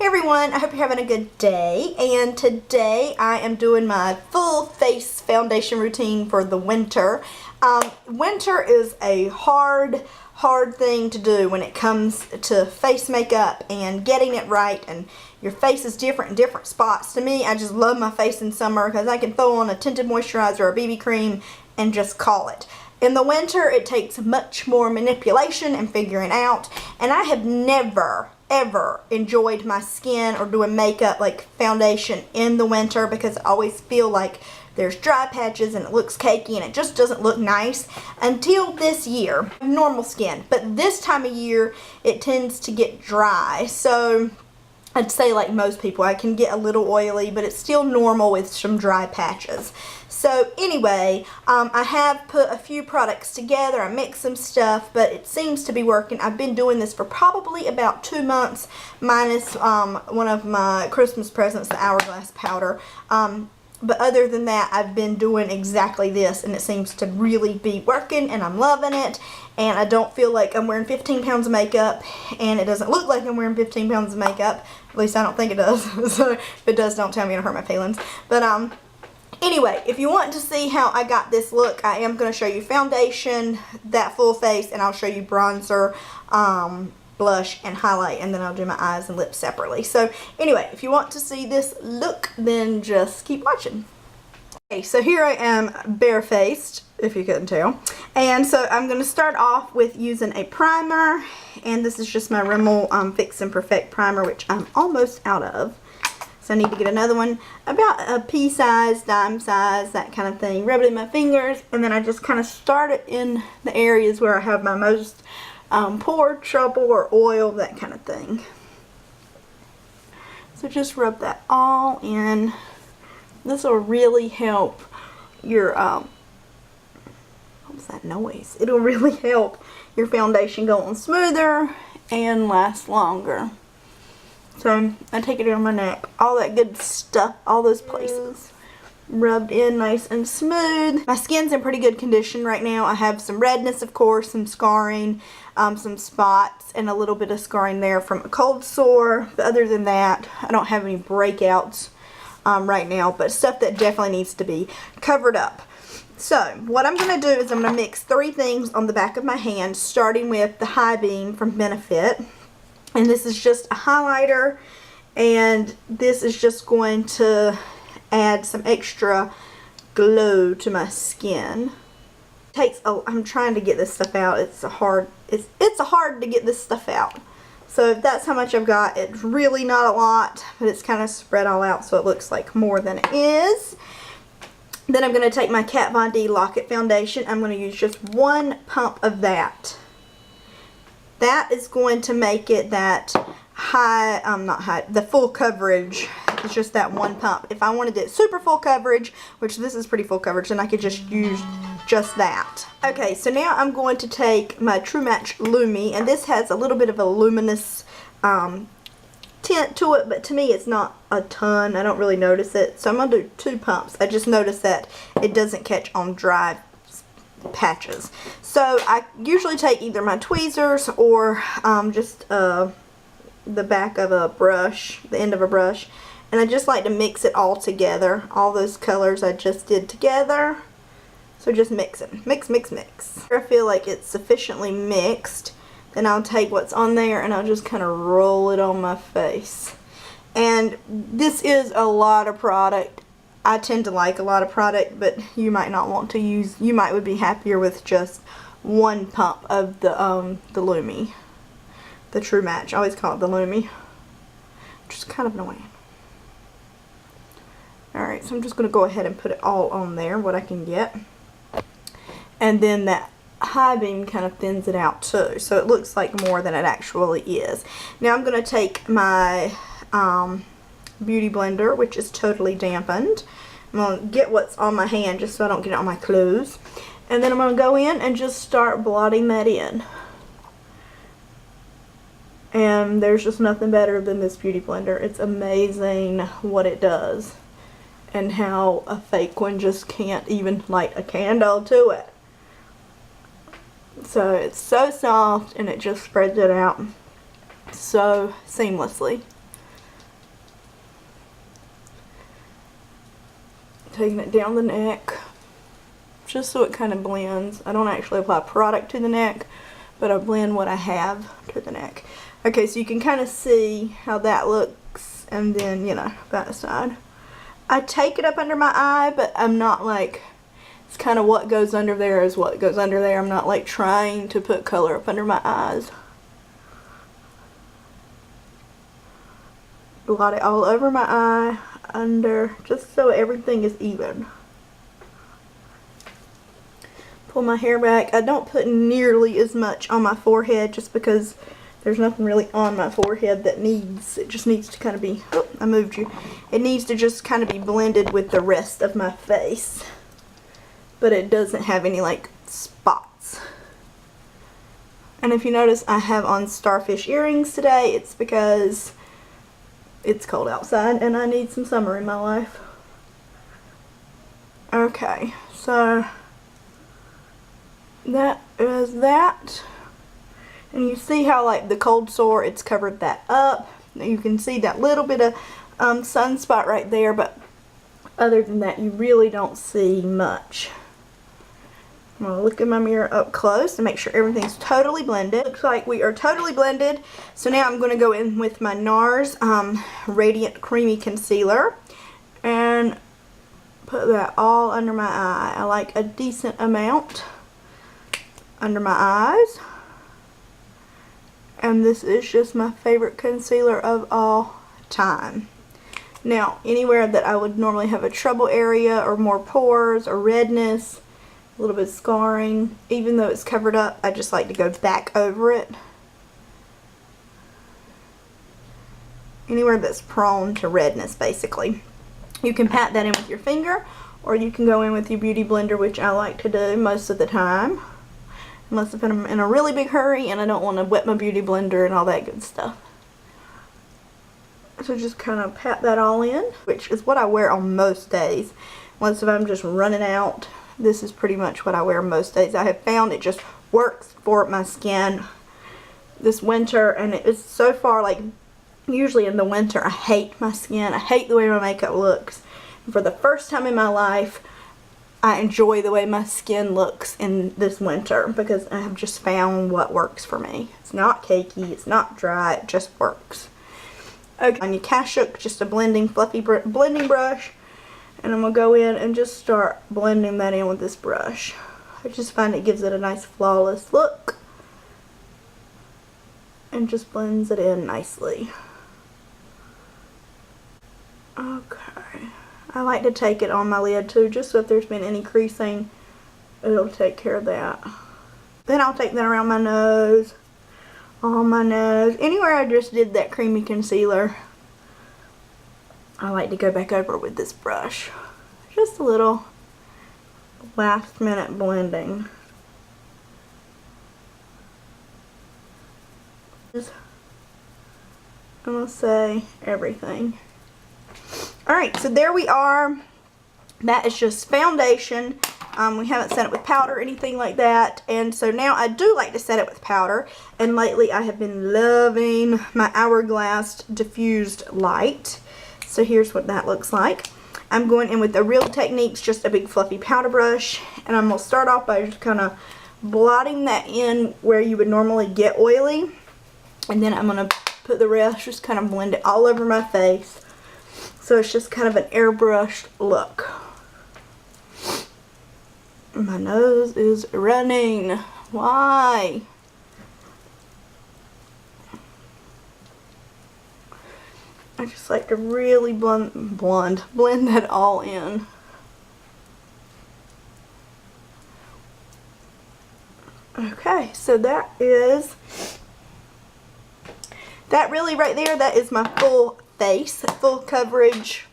Hey everyone, I hope you're having a good day, and today I am doing my full face foundation routine for the winter. Winter is a hard thing to do when it comes to face makeup and getting it right, and your face is different in different spots. To me, I just love my face in summer because I can throw on a tinted moisturizer or a BB cream and just call it. In the winter, it takes much more manipulation and figuring out, and I have never ever enjoyed my skin or doing makeup like foundation in the winter because I always feel like there's dry patches and it looks cakey and it just doesn't look nice until this year. I have normal skin, but this time of year it tends to get dry, so I'd say like most people I can get a little oily, but it's still normal with some dry patches. So anyway, I have put a few products together. I mixed some stuff, but it seems to be working. I've been doing this for probably about 2 months, minus one of my Christmas presents, the Hourglass powder. But other than that, I've been doing exactly this, and it seems to really be working, and I'm loving it. And I don't feel like I'm wearing 15 pounds of makeup, and it doesn't look like I'm wearing 15 pounds of makeup. At least I don't think it does. So if it does, don't tell me, it'll hurt my feelings. But anyway, if you want to see how I got this look, I am going to show you foundation, that full face, and I'll show you bronzer, blush, and highlight, and then I'll do my eyes and lips separately. So anyway, if you want to see this look, then just keep watching. Okay, so here I am barefaced, if you couldn't tell. And so I'm going to start off with using a primer, and this is just my Rimmel Fix and Perfect primer, which I'm almost out of. So I need to get another one about a pea size, dime size, that kind of thing. Rub it in my fingers, and then I just kind of start it in the areas where I have my most pore trouble or oil, that kind of thing. So just rub that all in. This will really help your, what was that noise? It'll really help your foundation go on smoother and last longer. So I take it on my neck, all that good stuff, all those places. Rubbed in nice and smooth. My skin's in pretty good condition right now. I have some redness, of course, some scarring, some spots, and a little bit of scarring there from a cold sore. But other than that, I don't have any breakouts right now, but stuff that definitely needs to be covered up. So what I'm going to do is I'm going to mix 3 things on the back of my hand, starting with the High Beam from Benefit. And this is just a highlighter, and this is just going to add some extra glow to my skin. I'm trying to get this stuff out. It's hard to get this stuff out. So if that's how much I've got, it's really not a lot, but it's kind of spread all out so it looks like more than it is. Then I'm going to take my Kat Von D Lock-It foundation. I'm going to use just 1 pump of that. That is going to make it that the full coverage. It's just that 1 pump. If I wanted it super full coverage, which this is pretty full coverage, then I could just use just that. Okay, so now I'm going to take my True Match Lumi, and this has a little bit of a luminous tint to it, but to me it's not a ton. I don't really notice it. So I'm going to do 2 pumps. I just noticed that it doesn't catch on dry patches. So I usually take either my tweezers or just the back of a brush, the end of a brush, and I just like to mix it all together, all those colors I just did together. So just mix it, mix. If I feel like it's sufficiently mixed, then I'll take what's on there and I'll just kind of roll it on my face. And this is a lot of product. I tend to like a lot of product, but you might not want to use, you would be happier with just 1 pump of the Lumi. The True Match. I always call it the Lumi. Which is kind of annoying. Alright, so I'm just going to go ahead and put it all on there, what I can get. And then that High Beam kind of thins it out too, so it looks like more than it actually is. Now I'm going to take my Beauty Blender, which is totally dampened. I'm going to get what's on my hand just so I don't get it on my clothes. And then I'm going to go in and just start blotting that in. And there's just nothing better than this Beauty Blender. It's amazing what it does. And how a fake one just can't even light a candle to it. So it's so soft and it just spreads it out so seamlessly. taking it down the neck, just so it kind of blends. I don't actually apply product to the neck, but I blend what I have to the neck. Okay, so you can kind of see how that looks, and then, you know, that side. I take it up under my eye, but I'm not like, it's kind of what goes under there is what goes under there. I'm not like trying to put color up under my eyes. Blot it all over my eye, under, just so everything is even. Pull my hair back. I don't put nearly as much on my forehead just because there's nothing really on my forehead that needs, it just needs to kind of be, oh, I moved you. It needs to just kind of be blended with the rest of my face. But it doesn't have any like spots. And if you notice, I have on starfish earrings today. It's because it's cold outside and I need some summer in my life. Okay, so that is that. And you see how like the cold sore, it's covered that up. You can see that little bit of sunspot right there, but other than that, you really don't see much. I'm going to look in my mirror up close to make sure everything's totally blended. Looks like we are totally blended. So now I'm going to go in with my NARS Radiant Creamy Concealer and put that all under my eye. I like a decent amount under my eyes. And this is just my favorite concealer of all time. Now, anywhere that I would normally have a trouble area or more pores or redness, a little bit of scarring, even though it's covered up, I just like to go back over it. Anywhere that's prone to redness, basically. You can pat that in with your finger, or you can go in with your beauty blender, which I like to do most of the time. Unless I'm in a really big hurry and I don't want to wet my beauty blender and all that good stuff. So just kind of pat that all in, which is what I wear on most days. Unless if I'm just running out, this is pretty much what I wear most days. I have found it just works for my skin this winter, and it's so far, like, usually in the winter I hate my skin. I hate the way my makeup looks. And for the first time in my life, I enjoy the way my skin looks in this winter because I have just found what works for me. It's not cakey, it's not dry, it just works. Okay, on your Kashuk, just a blending, fluffy blending brush, and I'm going to go in and just start blending that in with this brush. I just find it gives it a nice flawless look and just blends it in nicely. Okay. I like to take it on my lid too, just so if there's been any creasing, it'll take care of that. Then I'll take that around my nose, on my nose, anywhere I just did that creamy concealer. I like to go back over with this brush. Just a little last minute blending. I'm gonna say everything. Alright, so there we are. That is just foundation. We haven't set it with powder or anything like that. And so now I do like to set it with powder. And lately I have been loving my Hourglass Diffused Light. So here's what that looks like. I'm going in with the Real Techniques, just a big fluffy powder brush. And I'm going to start off by just kind of blotting that in where you would normally get oily. And then I'm going to put the rest, just kind of blend it all over my face. So it's just kind of an airbrushed look. My nose is running. Why? I just like to really blend that all in. Okay, so that really right there, that is my full face, full coverage.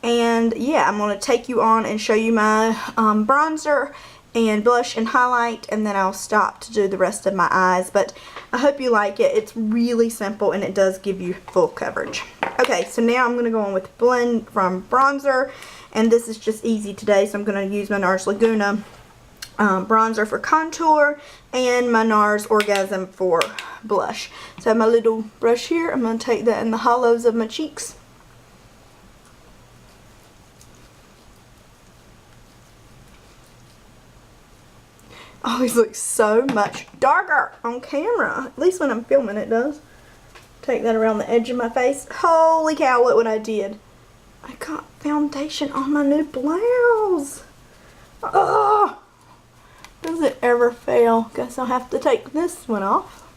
And yeah, I'm going to take you on and show you my bronzer and blush and highlight, and then I'll stop to do the rest of my eyes. But I hope you like it. It's really simple and it does give you full coverage. Okay, so now I'm going to go on with Blend from bronzer, and this is just easy today, so I'm going to use my NARS Laguna bronzer for contour and my NARS Orgasm for blush. So I have my little brush here. I'm going to take that in the hollows of my cheeks. always looks so much darker on camera. At least when I'm filming it does. Take that around the edge of my face. Holy cow, look what I did. I got foundation on my new blouse. Oh, does it ever fail? Guess I'll have to take this one off.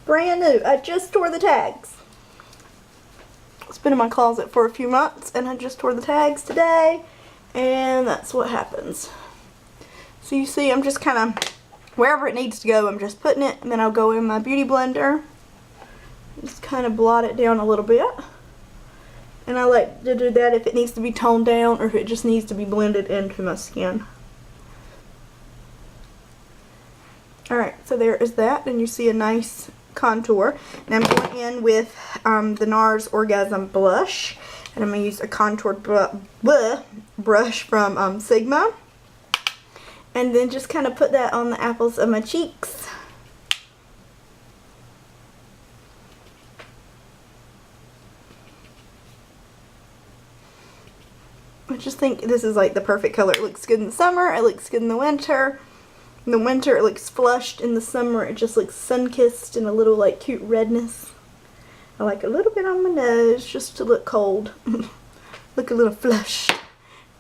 Brand new. I just tore the tags. It's been in my closet for a few months and I just tore the tags today. And that's what happens. So you see, I'm just kind of, wherever it needs to go, I'm just putting it. And then I'll go in my beauty blender. Just kind of blot it down a little bit. And I like to do that if it needs to be toned down or if it just needs to be blended into my skin. Alright, so there is that. And you see a nice contour. And I'm going in with the NARS Orgasm Blush. And I'm going to use a contour brush from Sigma. And then just kind of put that on the apples of my cheeks. I just think this is like the perfect color. It looks good in the summer. It looks good in the winter. In the winter it looks flushed. In the summer it just looks sun-kissed and a little like cute redness. I like a little bit on my nose just to look cold. Look a little flushed.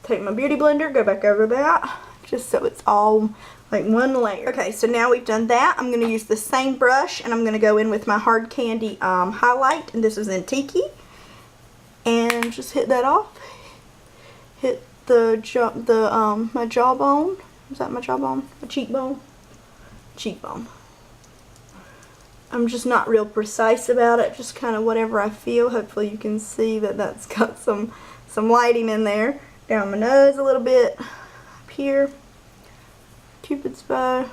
Take my beauty blender, go back over that. Just so it's all like one layer. Okay, so now we've done that. I'm going to use the same brush and I'm going to go in with my Hard Candy highlight. And this is in Tiki. And just hit that off. Hit my jawbone. Is that my jawbone? My cheekbone? Cheekbone. I'm just not real precise about it. Just kind of whatever I feel. Hopefully you can see that that's got some lighting in there. Down my nose a little bit. Up here. Cupid's bow.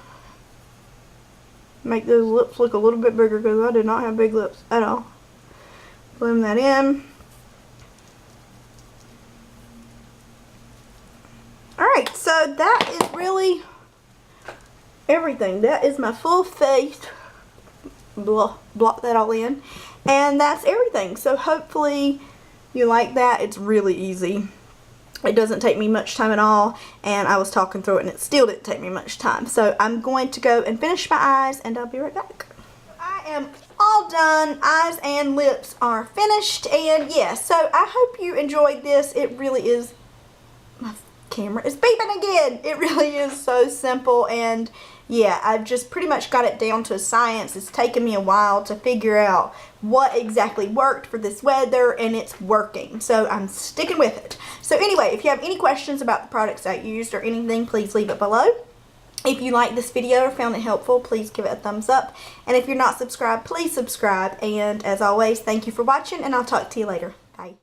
Make those lips look a little bit bigger because I did not have big lips at all. Blend that in. Alright, so that is really everything. That is my full face. Block that all in. And that's everything. So hopefully you like that. It's really easy. It doesn't take me much time at all. And I was talking through it and it still didn't take me much time. So I'm going to go and finish my eyes and I'll be right back. I am all done. Eyes and lips are finished. And yeah, so I hope you enjoyed this. It really is... My camera is beeping again. It really is so simple, and yeah, I've just pretty much got it down to a science. It's taken me a while to figure out what exactly worked for this weather, and it's working, so I'm sticking with it. So anyway, if you have any questions about the products I used or anything, please leave it below. If you liked this video or found it helpful, please give it a thumbs up, and if you're not subscribed, please subscribe. And as always, thank you for watching, and I'll talk to you later. Bye.